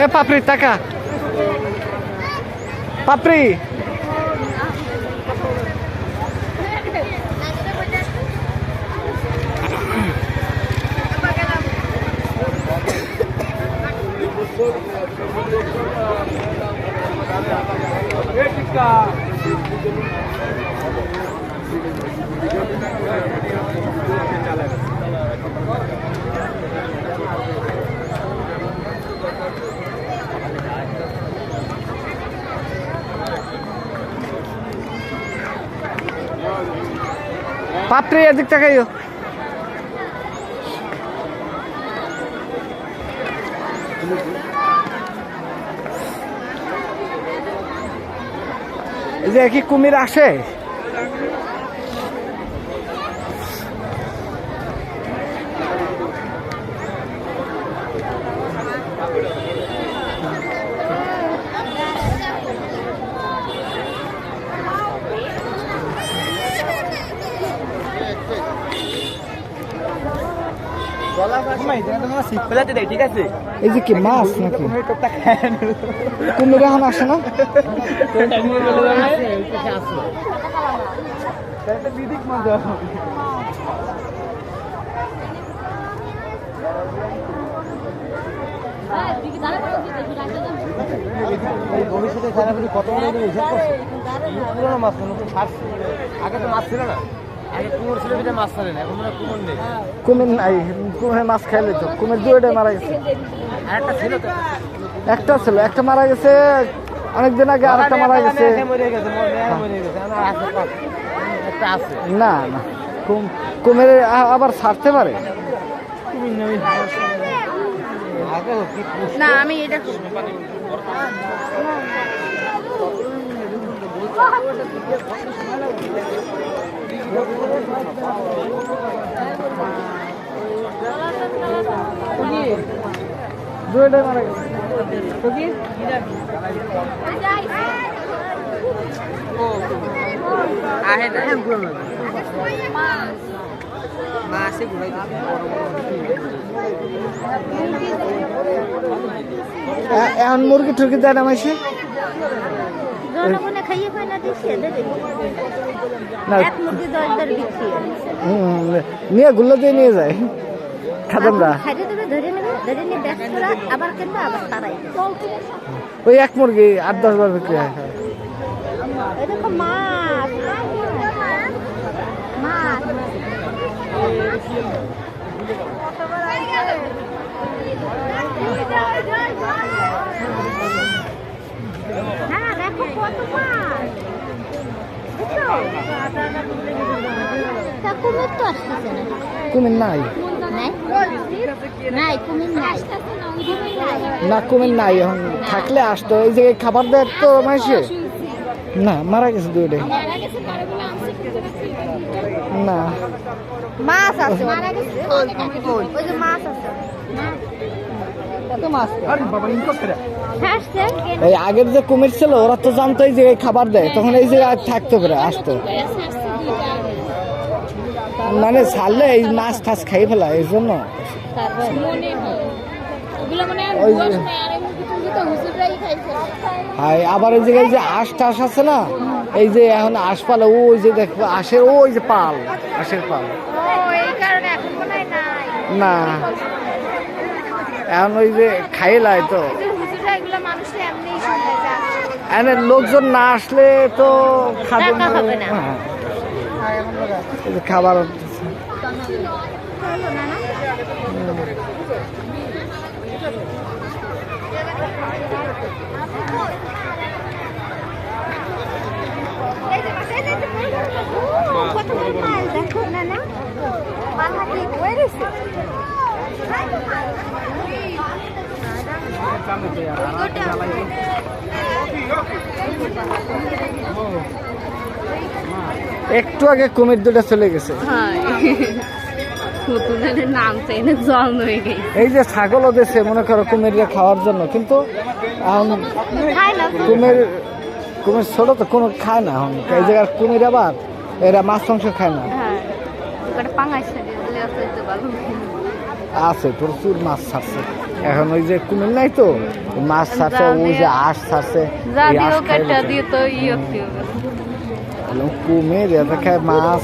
এ পাপড়ি টাকা পাপড়ি পাপড়ি এদিক তাকাইও এই যে কি কুমির আসে এই যে কি মাছ নাকি কুমির এখন আসে না ভবিষ্যতে কত মাছ আগে তো মাছ ছিল না কুমির নাই কুমির মাছ খাইলে তো কুমির দুইটাই মারা গেছে একটা ছিল একটা মারা গেছে অনেকদিন আগে আর একটা মারা গেছে না না কুমির আবার ছাড়তে পারে না আমি এটা দুইটাই মারা গেছে এখন মুরগি টুরগি দেয় না মাসে নিয়ে গুলো দিয়ে নিয়ে যায় খাদামরা ওই এক মুরগি 8-10 বার বিক্রি হয় কুমির নাই না কুমির নাই এখন থাকলে আসতো এই যে খাবার দেয় তো মাসে না মারা গেছে দুইটাই না মাছ আছে মাছ আছে এই আগের যে কুমির ছিল ওরা তো জানতো এই যে খাবার দেয় তখন এই যে থাকতো করে আসতো মানে ছাড়লে এই মাছ টাছ খাই ফেলা এই জন্য আবার এই জায়গায় যে আঁশ টাস আছে না এই যে এখন আঁশ পালে ওই যে দেখবো আঁশের ওই যে পাল আঁশের পাল না এখন ওই যে খাইলাই তো এনে লোকজন না আসলে তো খাবে খাবার একটু আগে কুমির দুটো চলে গেছে এই যে ছাগলও দিয়েছে মনে করো কুমিরকে খাওয়ার জন্য কিন্তু কুমির ছোট তো কোনো খায় না এখন এই জায়গার কুমির আবার এরা মাছ মাংস খায় না আছে প্রচুর মাছ ছাড়ছে এখন ওই যে কুমির নাই তো মাছ ছাড়ছে ওই যে আঁশ ছাড়ছে যা এই আঁশ দিও খায় কাটা বসে। দিয়ে তো ইয়ে হতে হবে কুমির এটা খায় মাছ